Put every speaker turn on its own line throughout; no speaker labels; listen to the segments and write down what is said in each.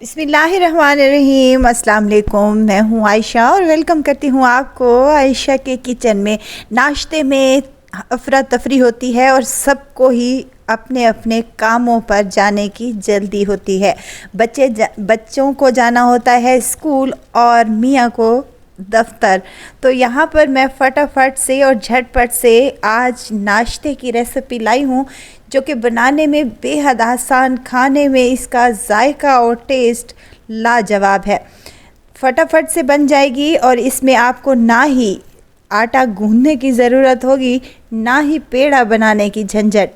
बिस्मिल्लाहिर्रहमानिर्रहीम। अस्सलाम वालेकुम। मैं हूँ आयशा और वेलकम करती हूँ आपको आयशा के किचन में। नाश्ते में अफरा तफरी होती है और सबको ही अपने अपने कामों पर जाने की जल्दी होती है। बच्चों को जाना होता है स्कूल और मियाँ को दफ्तर। तो यहाँ पर मैं फटाफट से और झटपट से आज नाश्ते की रेसिपी लाई हूँ जो कि बनाने में बेहद आसान, खाने में इसका जायका और टेस्ट लाजवाब है। फटाफट से बन जाएगी और इसमें आपको ना ही आटा गूंदने की ज़रूरत होगी, ना ही पेड़ा बनाने की झंझट।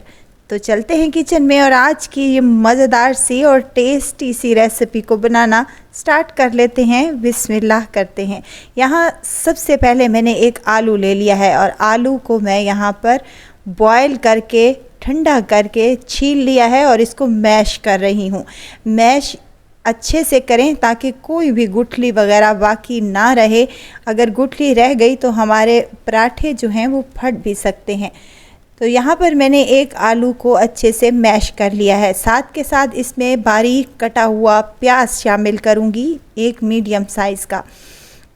तो चलते हैं किचन में और आज की ये मज़ेदार सी और टेस्टी सी रेसिपी को बनाना स्टार्ट कर लेते हैं। बिस्मिल्लाह करते हैं। यहाँ सबसे पहले मैंने एक आलू ले लिया है और आलू को मैं यहाँ पर बॉयल करके ठंडा करके छील लिया है और इसको मैश कर रही हूँ। मैश अच्छे से करें ताकि कोई भी गुठली वगैरह बाकी ना रहे। अगर गुठली रह गई तो हमारे पराठे जो हैं वो फट भी सकते हैं। तो यहाँ पर मैंने एक आलू को अच्छे से मैश कर लिया है। साथ के साथ इसमें बारीक कटा हुआ प्याज शामिल करूँगी, एक मीडियम साइज़ का।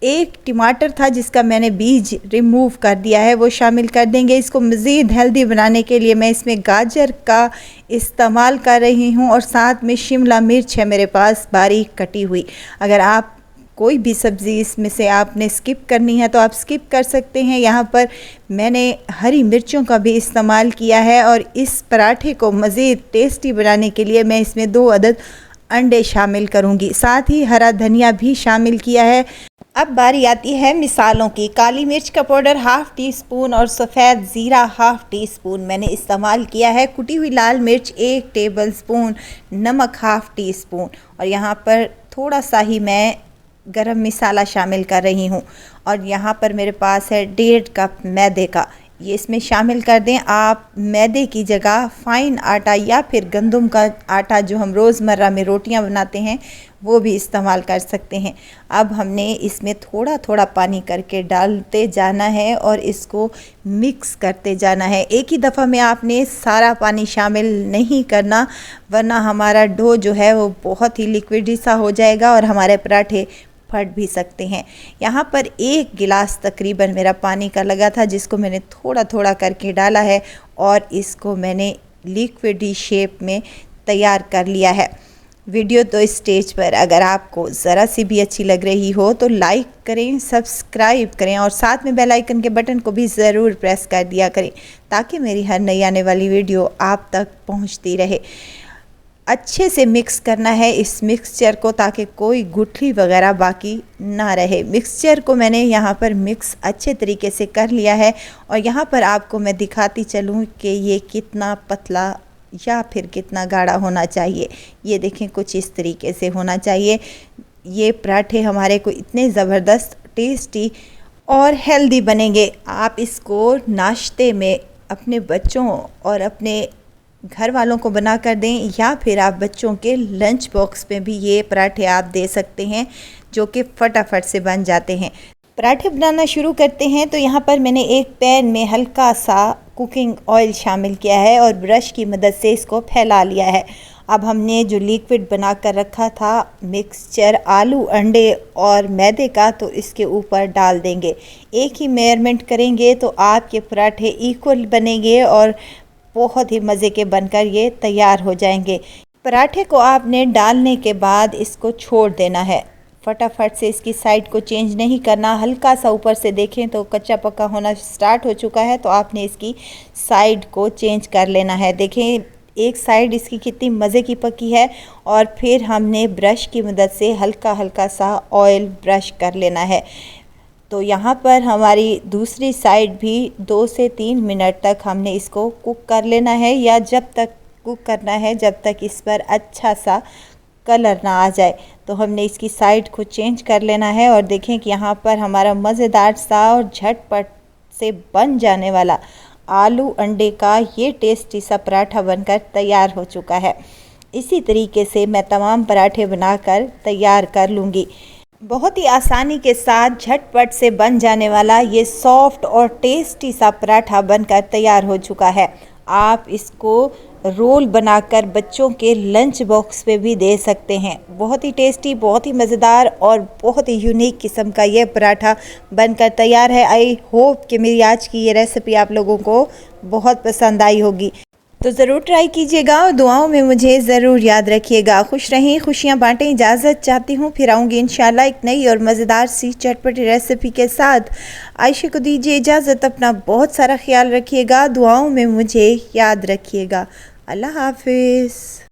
एक टमाटर था जिसका मैंने बीज रिमूव कर दिया है, वो शामिल कर देंगे। इसको मज़ीद हेल्दी बनाने के लिए मैं इसमें गाजर का इस्तेमाल कर रही हूँ और साथ में शिमला मिर्च है मेरे पास बारीक कटी हुई। अगर आप कोई भी सब्ज़ी इसमें से आपने स्किप करनी है तो आप स्किप कर सकते हैं। यहाँ पर मैंने हरी मिर्चों का भी इस्तेमाल किया है और इस पराठे को मज़ीद टेस्टी बनाने के लिए मैं इसमें 2 अदद अंडे शामिल करूँगी। साथ ही हरा धनिया भी शामिल किया है। अब बारी आती है मिसालों की। काली मिर्च का पाउडर हाफ़ टी स्पून और सफ़ेद ज़ीरा हाफ़ टी स्पून मैंने इस्तेमाल किया है। कुटी हुई लाल मिर्च 1 टेबल स्पून, नमक हाफ़ टी स्पून और यहाँ पर थोड़ा सा ही मैं गरम मसाला शामिल कर रही हूँ। और यहाँ पर मेरे पास है 1.5 कप मैदे का, ये इसमें शामिल कर दें। आप मैदे की जगह फ़ाइन आटा या फिर गंदम का आटा जो हम रोज़मर्रा में रोटियां बनाते हैं वो भी इस्तेमाल कर सकते हैं। अब हमने इसमें थोड़ा थोड़ा पानी करके डालते जाना है और इसको मिक्स करते जाना है। एक ही दफ़ा में आपने सारा पानी शामिल नहीं करना, वरना हमारा डो जो है वो बहुत ही लिक्विडी सा हो जाएगा और हमारे पराठे फट भी सकते हैं। यहाँ पर 1 गिलास तकरीबन मेरा पानी का लगा था जिसको मैंने थोड़ा थोड़ा करके डाला है और इसको मैंने लिक्विडी शेप में तैयार कर लिया है। वीडियो तो इस स्टेज पर अगर आपको ज़रा सी भी अच्छी लग रही हो तो लाइक करें, सब्सक्राइब करें और साथ में बेल आइकन के बटन को भी ज़रूर प्रेस कर दिया करें ताकि मेरी हर नई आने वाली वीडियो आप तक पहुँचती रहे। अच्छे से मिक्स करना है इस मिक्सचर को ताकि कोई गुठली वगैरह बाकी ना रहे। मिक्सचर को मैंने यहाँ पर मिक्स अच्छे तरीके से कर लिया है और यहाँ पर आपको मैं दिखाती चलूँ कि ये कितना पतला या फिर कितना गाढ़ा होना चाहिए। ये देखें, कुछ इस तरीके से होना चाहिए। ये पराठे हमारे को इतने ज़बरदस्त, टेस्टी और हेल्दी बनेंगे। आप इसको नाश्ते में अपने बच्चों और अपने घर वालों को बना कर दें या फिर आप बच्चों के लंच बॉक्स में भी ये पराठे आप दे सकते हैं जो कि फटाफट से बन जाते हैं। पराठे बनाना शुरू करते हैं। तो यहाँ पर मैंने एक पैन में हल्का सा कुकिंग ऑयल शामिल किया है और ब्रश की मदद से इसको फैला लिया है। अब हमने जो लिक्विड बना कर रखा था मिक्सचर आलू, अंडे और मैदे का, तो इसके ऊपर डाल देंगे। एक ही मेजरमेंट करेंगे तो आपके पराठे इक्वल बनेंगे और बहुत ही मज़े के बनकर ये तैयार हो जाएंगे। पराठे को आपने डालने के बाद इसको छोड़ देना है। फटाफट से इसकी साइड को चेंज नहीं करना। हल्का सा ऊपर से देखें तो कच्चा पक्का होना स्टार्ट हो चुका है तो आपने इसकी साइड को चेंज कर लेना है। देखें, एक साइड इसकी कितनी मज़े की पकी है और फिर हमने ब्रश की मदद से हल्का हल्का सा ऑयल ब्रश कर लेना है। तो यहाँ पर हमारी दूसरी साइड भी 2 से 3 मिनट तक हमने इसको कुक कर लेना है, या जब तक कुक करना है जब तक इस पर अच्छा सा कलर ना आ जाए। तो हमने इसकी साइड को चेंज कर लेना है और देखें कि यहाँ पर हमारा मज़ेदार सा और झटपट से बन जाने वाला आलू अंडे का ये टेस्टी सा पराठा बनकर तैयार हो चुका है। इसी तरीके से मैं तमाम पराठे बनाकर तैयार कर लूँगी। बहुत ही आसानी के साथ झटपट से बन जाने वाला ये सॉफ्ट और टेस्टी सा पराठा बनकर तैयार हो चुका है। आप इसको रोल बनाकर बच्चों के लंच बॉक्स पे भी दे सकते हैं। बहुत ही टेस्टी, बहुत ही मज़ेदार और बहुत ही यूनिक किस्म का ये पराठा बनकर तैयार है। आई होप कि मेरी आज की ये रेसिपी आप लोगों को बहुत पसंद आई होगी, तो ज़रूर ट्राई कीजिएगा और दुआओं में मुझे ज़रूर याद रखिएगा। खुश रहें, खुशियाँ बांटें, इजाज़त चाहती हूँ। फिर आऊँगी इंशाल्लाह एक नई और मज़ेदार सी चटपटी रेसिपी के साथ। आयशा को दीजिए इजाज़त, अपना बहुत सारा ख्याल रखिएगा, दुआओं में मुझे याद रखिएगा। अल्लाह हाफिज़।